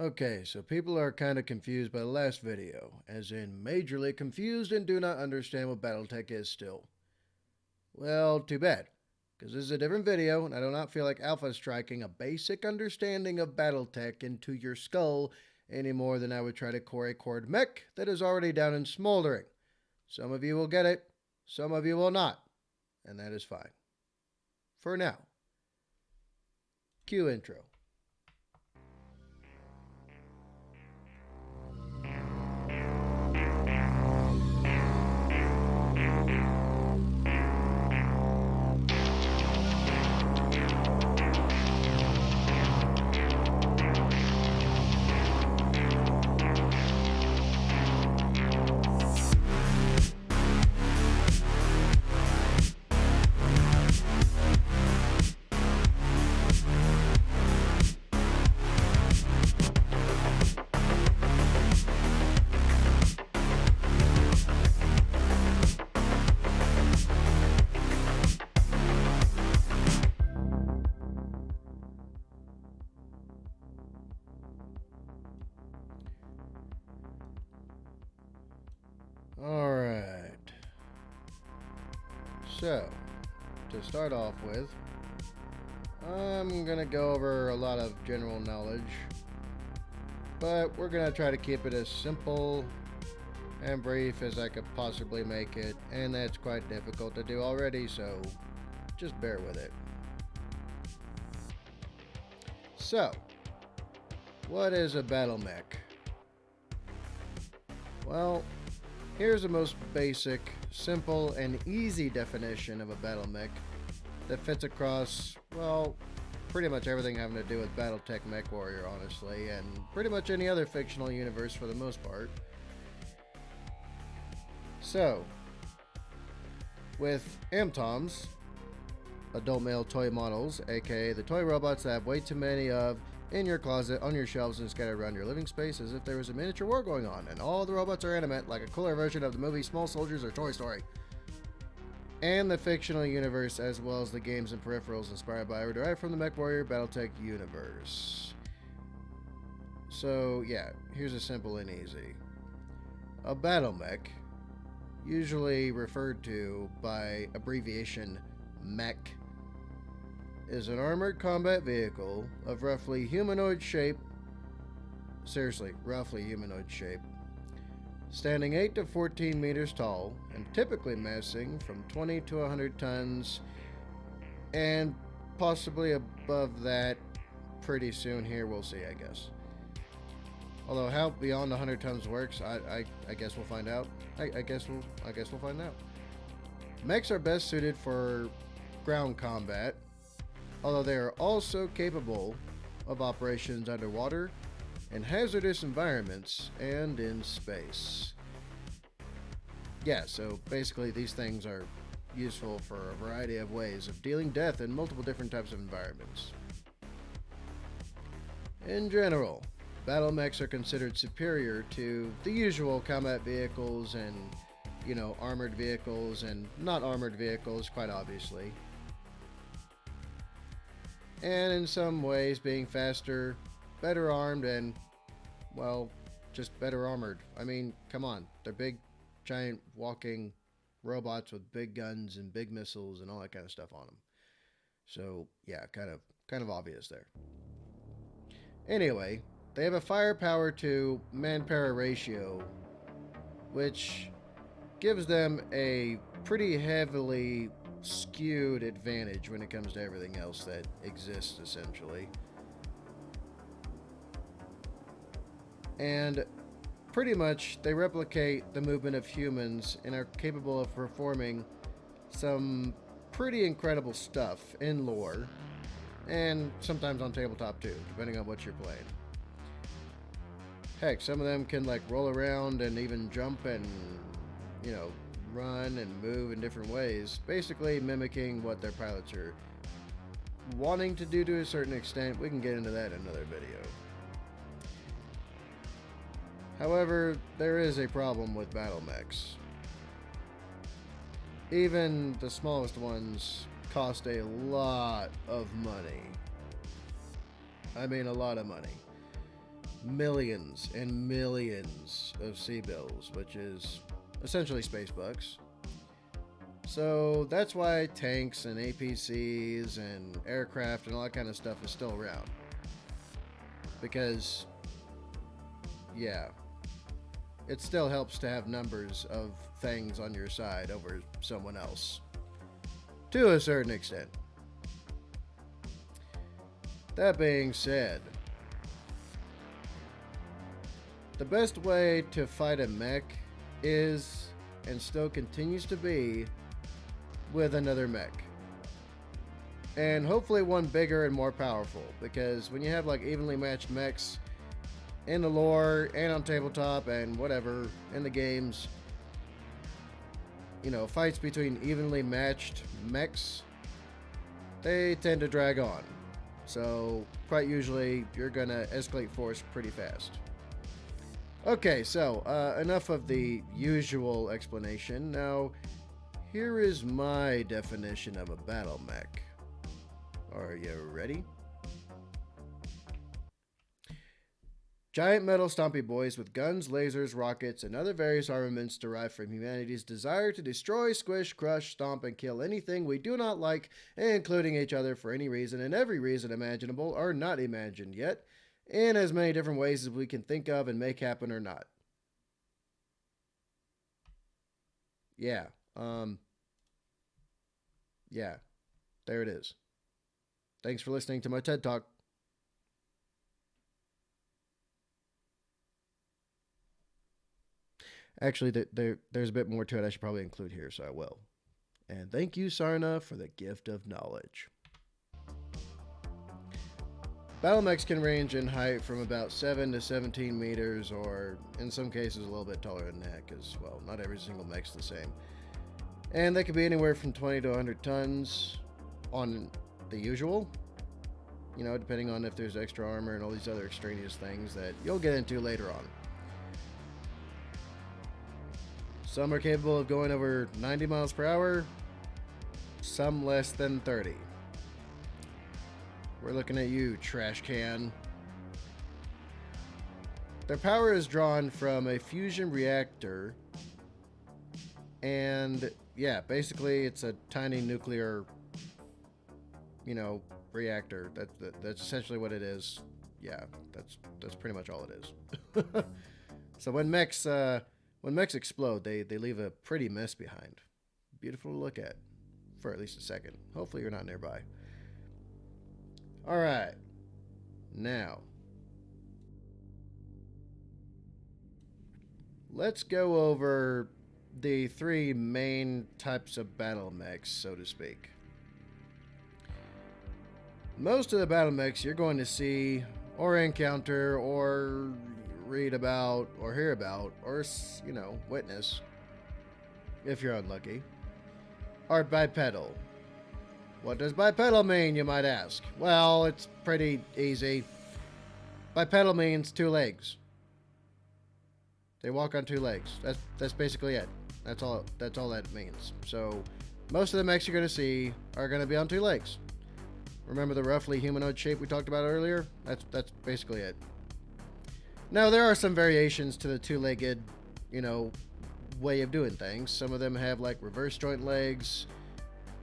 Okay, so people are kind of confused by the last video, as in majorly confused and do not understand what BattleTech is still. Well, too bad, because this is a different video and I do not feel like alpha striking a basic understanding of BattleTech into your skull any more than I would try to core a cord mech that is already down and smoldering. Some of you will get it, some of you will not, and that is fine. For now. Cue intro. Alright. So, to start off with, I'm gonna go over a lot of general knowledge, but we're gonna try to keep it as simple and brief as I could possibly make it, and that's quite difficult to do already, so just bear with it. So, what is a BattleMech? Well, here's the most basic, simple, and easy definition of a BattleMech that fits across, well, pretty much everything having to do with BattleTech mechwarrior, honestly, and pretty much any other fictional universe for the most part. So, with AMTOMs, adult male toy models, aka the toy robots that have way too many of in your closet, on your shelves, and scattered around your living space as if there was a miniature war going on, and all the robots are animate like a cooler version of the movie Small Soldiers or Toy Story. And the fictional universe, as well as the games and peripherals inspired by or derived from the MechWarrior BattleTech universe. So yeah, here's a simple and easy. A BattleMech, usually referred to by abbreviation mech, is an armored combat vehicle of roughly humanoid shape, standing 8 to 14 meters tall and typically massing from 20 to 100 tons and possibly above that pretty soon here, we'll see, I guess. Although how beyond 100 tons works, I guess we'll find out. I guess we'll find out. Mechs are best suited for ground combat, although they are also capable of operations underwater, in hazardous environments, and in space. Yeah, so basically these things are useful for a variety of ways of dealing death in multiple different types of environments. In general, BattleMechs are considered superior to the usual combat vehicles and, armored vehicles and not armored vehicles, quite obviously. And in some ways being faster, better armed, and, well, just better armored. I mean, come on, they're big, giant, walking robots with big guns and big missiles and all that kind of stuff on them. So, yeah, kind of obvious there. Anyway, they have a firepower to manpower ratio, which gives them a pretty heavily skewed advantage when it comes to everything else that exists, essentially. And pretty much they replicate the movement of humans and are capable of performing some pretty incredible stuff in lore, and sometimes on tabletop too, depending on what you're playing. Heck, some of them can roll around and even jump and, run and move in different ways, basically mimicking what their pilots are wanting to do to a certain extent. We can get into that in another video. However, there is a problem with BattleMechs. Even the smallest ones cost a lot of money. I mean, a lot of money. millions and millions of C-bills, which is essentially space bucks. So that's why tanks and APCs and aircraft and all that kind of stuff is still around. Because, yeah, it still helps to have numbers of things on your side over someone else. To a certain extent. That being said, the best way to fight a mech is, and still continues to be, with another mech. And hopefully one bigger and more powerful, because when you have like evenly matched mechs in the lore and on tabletop and whatever in the games, you know, fights between evenly matched mechs, they tend to drag on. So quite usually you're gonna escalate force pretty fast. Okay, so enough of the usual explanation. Now, here is my definition of a BattleMech. Are you ready? Giant metal stompy boys with guns, lasers, rockets, and other various armaments derived from humanity's desire to destroy, squish, crush, stomp, and kill anything we do not like, including each other for any reason and every reason imaginable or not imagined yet, in as many different ways as we can think of and make happen or not. Yeah, yeah, there it is. Thanks for listening to my TED Talk. Actually, there's a bit more to it I should probably include here, so I will. And thank you, Sarna, for the gift of knowledge. BattleMechs can range in height from about 7 to 17 meters, or in some cases a little bit taller than that, because, well, not every single mech's the same. And they can be anywhere from 20 to 100 tons on the usual, you know, depending on if there's extra armor and all these other extraneous things that you'll get into later on. Some are capable of going over 90 miles per hour, some less than 30. We're looking at you, trash can. Their power is drawn from a fusion reactor, and yeah, basically it's a tiny nuclear, you know, reactor. That's essentially what it is. Yeah, that's pretty much all it is. So when mechs explode, they leave a pretty mess behind. Beautiful to look at, for at least a second. Hopefully you're not nearby. All right, now let's go over the three main types of BattleMechs, so to speak. Most of the BattleMechs you're going to see or encounter or read about or hear about or, you know, witness, if you're unlucky, are bipedal. What does bipedal mean, you might ask? Well, it's pretty easy. Bipedal means two legs. They walk on two legs. That's basically it. That's all that means. So most of the mechs you're going to see are going to be on two legs. Remember the roughly humanoid shape we talked about earlier? That's basically it. Now, there are some variations to the two-legged, you know, way of doing things. Some of them have like reverse joint legs,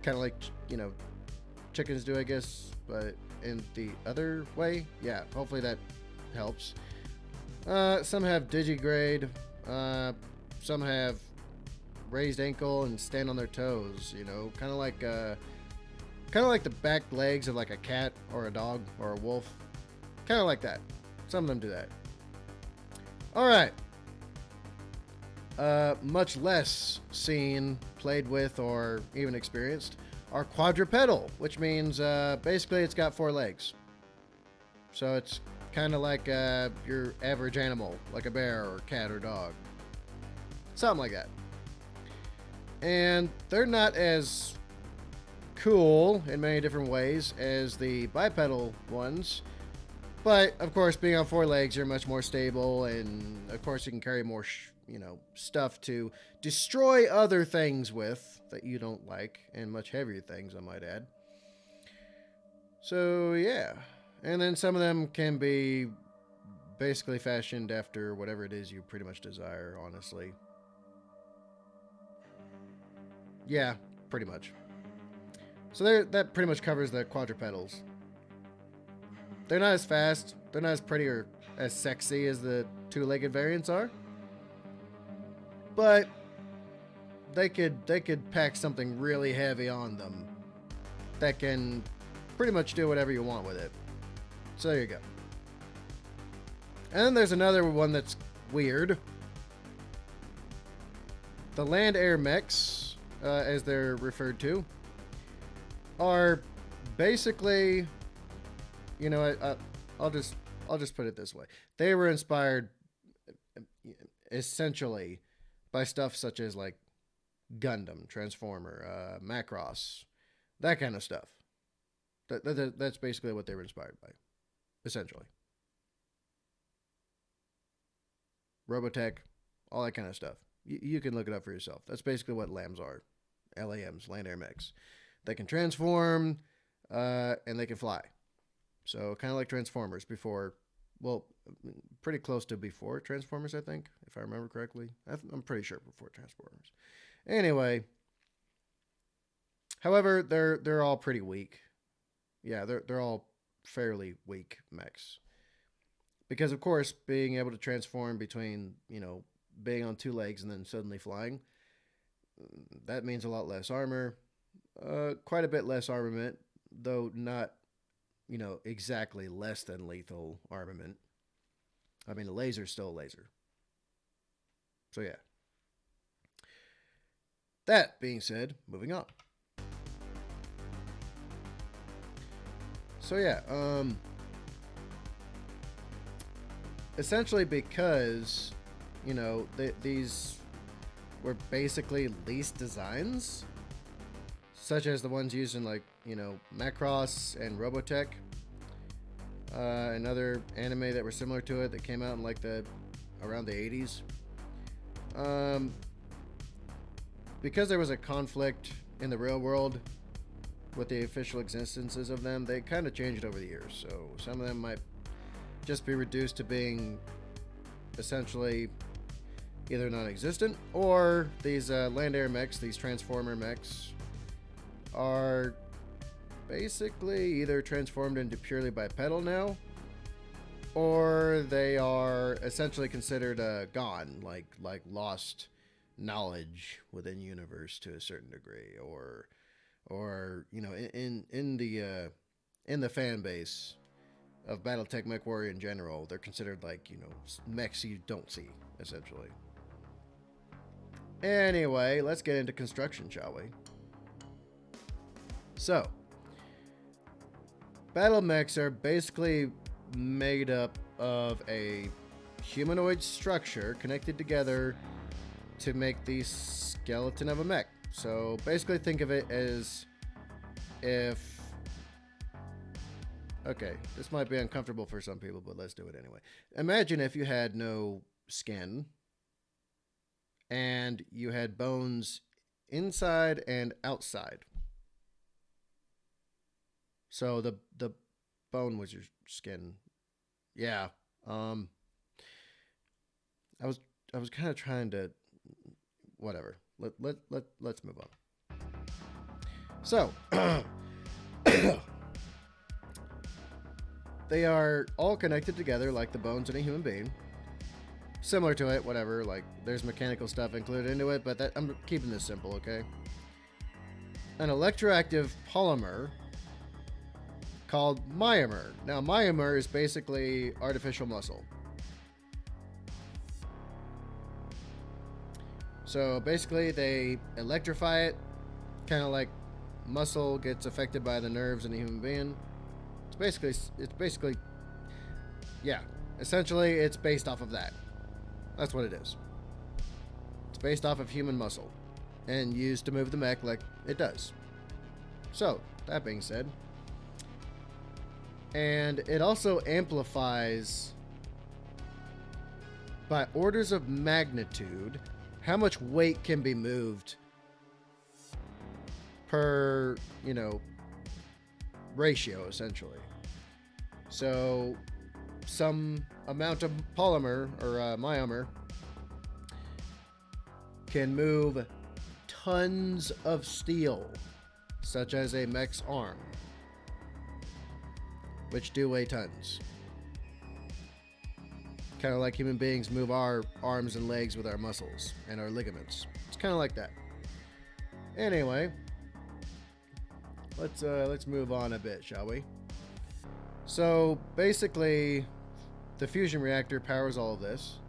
kind of like, you know, chickens do, I guess, but in the other way. Yeah, hopefully that helps. Some have digigrade. Some have raised ankle and stand on their toes, you know, kind of like the back legs of like a cat or a dog or a wolf. Kind of like that. Some of them do that. All right. Much less seen, played with, or even experienced are quadrupedal, which means basically it's got four legs. So it's kind of like your average animal, like a bear or cat or dog. Something like that. And they're not as cool in many different ways as the bipedal ones. But, of course, being on four legs, you're much more stable, and, of course, you can carry more, you know, stuff to destroy other things with that you don't like, and much heavier things, I might add. So, yeah. And then some of them can be basically fashioned after whatever it is you pretty much desire, honestly. Yeah, pretty much. So that pretty much covers the quadrupedals. They're not as fast, they're not as pretty or as sexy as the two-legged variants are, but they could pack something really heavy on them that can pretty much do whatever you want with it. So there you go. And then there's another one that's weird. The land-air mechs, as they're referred to, are basically, you know, I'll just put it this way: they were inspired essentially by stuff such as like Gundam, Transformer, Macross, that kind of stuff. That's basically what they were inspired by, essentially. Robotech, all that kind of stuff. You can look it up for yourself. That's basically what LAMs are. LAMs, land air mechs. They can transform, and they can fly. So kind of like Transformers before, well, pretty close to before Transformers, I think, if I remember correctly. I'm pretty sure before Transformers. Anyway, however, they're all pretty weak. Yeah, they're all fairly weak mechs. Because, of course, being able to transform between, you know, being on two legs and then suddenly flying, that means a lot less armor, quite a bit less armament, though not, you know, exactly less than lethal armament. I mean, a laser's still a laser. So, yeah. That being said, moving on. So, yeah, essentially because, you know, these were basically leased designs, such as the ones used in, like, you know, Macross and Robotech. Another anime that were similar to it that came out in like around the 80s. Because there was a conflict in the real world with the official existences of them, they kind of changed over the years. So some of them might just be reduced to being essentially either non-existent, or these land air mechs, these transformer mechs, are basically either transformed into purely bipedal now, or they are essentially considered gone, like lost knowledge within universe to a certain degree, or you know, in the fan base of BattleTech mechwarrior in general, they're considered like, you know, mechs you don't see, essentially. Anyway, let's get into construction, shall we? So, BattleMechs are basically made up of a humanoid structure connected together to make the skeleton of a mech. So basically think of it as if... Okay, this might be uncomfortable for some people, but let's do it anyway. Imagine if you had no skin and you had bones inside and outside. So the bone was your skin. Yeah. I was kind of trying to, whatever. Let's move on. So they are all connected together like the bones in a human being. Similar to it, whatever. Like, there's mechanical stuff included into it, but I'm keeping this simple, okay? An electroactive polymer called myomer. Now, myomer is basically artificial muscle. So basically, they electrify it, kind of like muscle gets affected by the nerves in a human being. It's basically, yeah. Essentially, it's based off of that. That's what it is. It's based off of human muscle and used to move the mech like it does. So, that being said, and it also amplifies by orders of magnitude how much weight can be moved per, you know, ratio, essentially. So some amount of polymer or myomer can move tons of steel, such as a mech's arm, which do weigh tons. Kind of like human beings move our arms and legs with our muscles and our ligaments. It's kind of like that. Anyway, let's move on a bit, shall we? So basically, the fusion reactor powers all of this,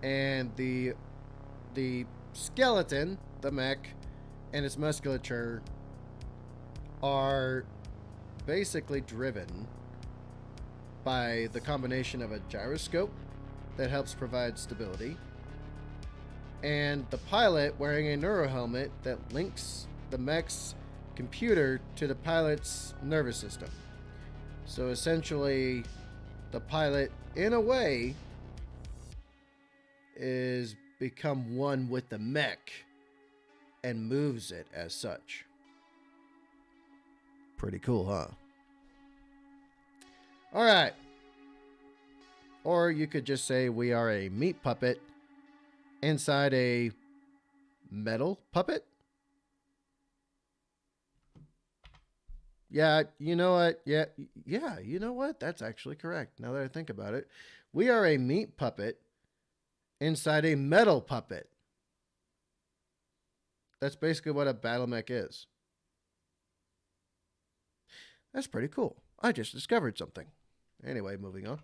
and the skeleton, the mech, and its musculature are basically driven by the combination of a gyroscope that helps provide stability, and the pilot wearing a neuro helmet that links the mech's computer to the pilot's nervous system. So essentially, the pilot, in a way, is become one with the mech and moves it as such. Pretty cool, huh? All right. Or you could just say we are a meat puppet inside a metal puppet. Yeah, you know what? Yeah, you know what? That's actually correct. Now that I think about it, we are a meat puppet inside a metal puppet. That's basically what a BattleMech is. That's pretty cool. I just discovered something. Anyway, moving on.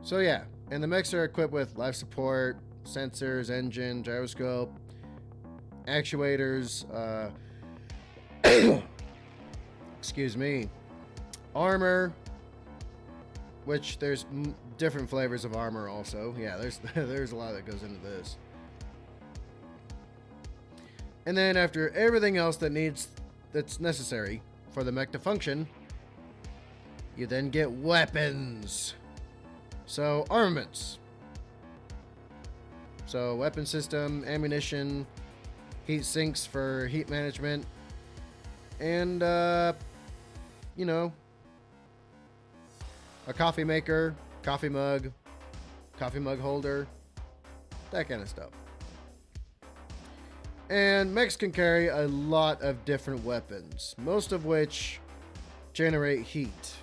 So yeah, and the mechs are equipped with life support, sensors, engine, gyroscope, actuators, excuse me, armor, which there's different flavors of armor also. Yeah, there's a lot that goes into this. And then after everything else that's necessary for the mech to function, you then get weapons. So armaments. So weapon system, ammunition, heat sinks for heat management, and you know, a coffee maker, coffee mug holder, that kind of stuff. And mechs can carry a lot of different weapons, most of which generate heat.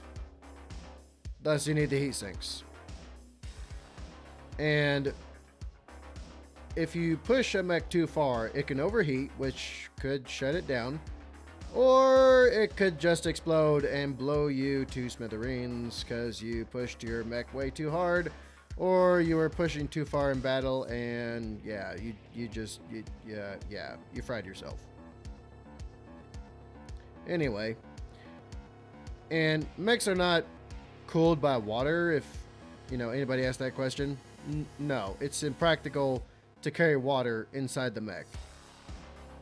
Thus, you need the heat sinks. And if you push a mech too far, it can overheat, which could shut it down, or it could just explode and blow you to smithereens because you pushed your mech way too hard, or you were pushing too far in battle, and yeah, you fried yourself. Anyway, and mechs are not cooled by water. If anybody asked that question, no, it's impractical to carry water inside the mech.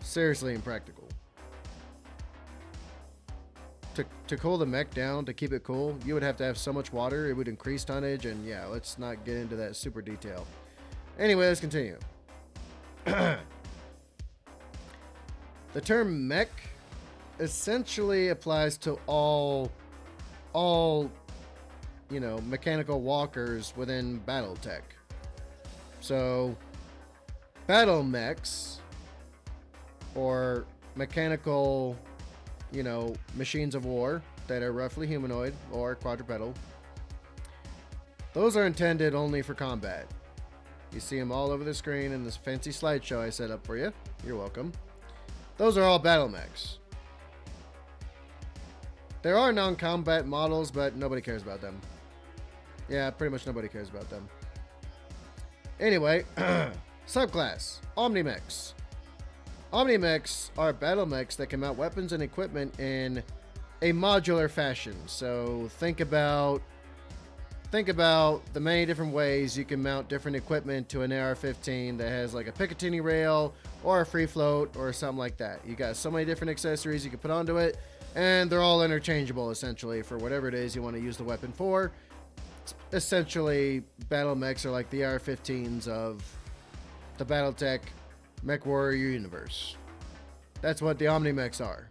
Seriously impractical. To cool the mech down, to keep it cool, you would have to have so much water, it would increase tonnage, and yeah, let's not get into that super detail. Anyway, let's continue. The term mech essentially applies to all mechanical walkers within BattleTech. So BattleMechs, or mechanical machines of war that are roughly humanoid or quadrupedal, those are intended only for combat. You see them all over the screen in this fancy slideshow I set up for you. You're welcome. Those are all BattleMechs. There are non-combat models, but nobody cares about them. Yeah, pretty much nobody cares about them. Anyway, subclass, OmniMechs. OmniMechs are BattleMechs that can mount weapons and equipment in a modular fashion. So think about the many different ways you can mount different equipment to an AR-15 that has like a Picatinny rail or a free float or something like that. You got so many different accessories you can put onto it, and they're all interchangeable essentially for whatever it is you want to use the weapon for. Essentially, BattleMechs are like the AR-15s of the BattleTech mechwarrior universe. That's what the OmniMechs are.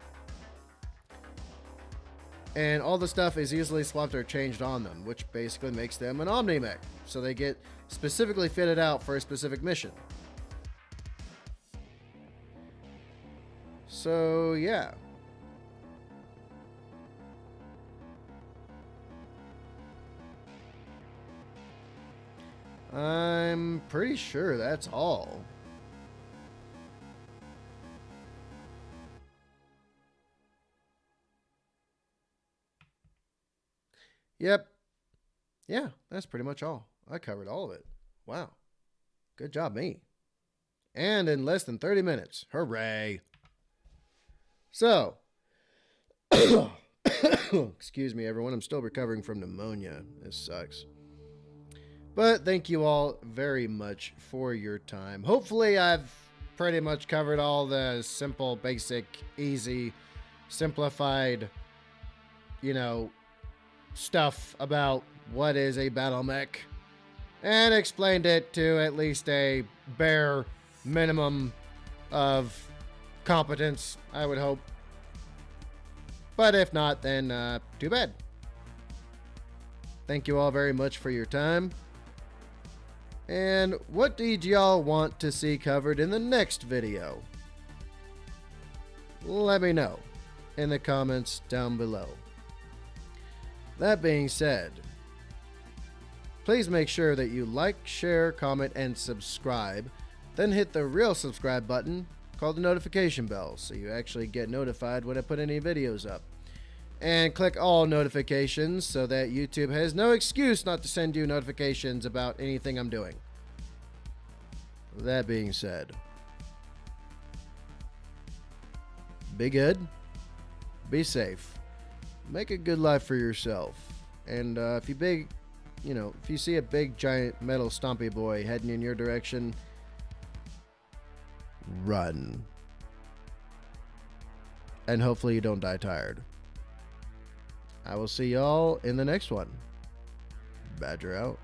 And all the stuff is easily swapped or changed on them, which basically makes them an OmniMech. So they get specifically fitted out for a specific mission. So, yeah. I'm pretty sure that's all. Yep. Yeah, that's pretty much all. I covered all of it. Wow. Good job, me. And in less than 30 minutes. Hooray. So, excuse me, everyone. I'm still recovering from pneumonia. This sucks. But thank you all very much for your time. Hopefully, I've pretty much covered all the simple, basic, easy, simplified, stuff about what is a BattleMech and explained it to at least a bare minimum of competence, I would hope. But if not, then too bad. Thank you all very much for your time. And what did y'all want to see covered in the next video? Let me know in the comments down below. That being said, please make sure that you like, share, comment, and subscribe. Then hit the real subscribe button called the notification bell so you actually get notified when I put any videos up. And click all notifications so that YouTube has no excuse not to send you notifications about anything I'm doing. That being said, be good, be safe, make a good life for yourself. And if you see a big giant metal stompy boy heading in your direction, run. And hopefully you don't die tired. I will see y'all in the next one. Badger out.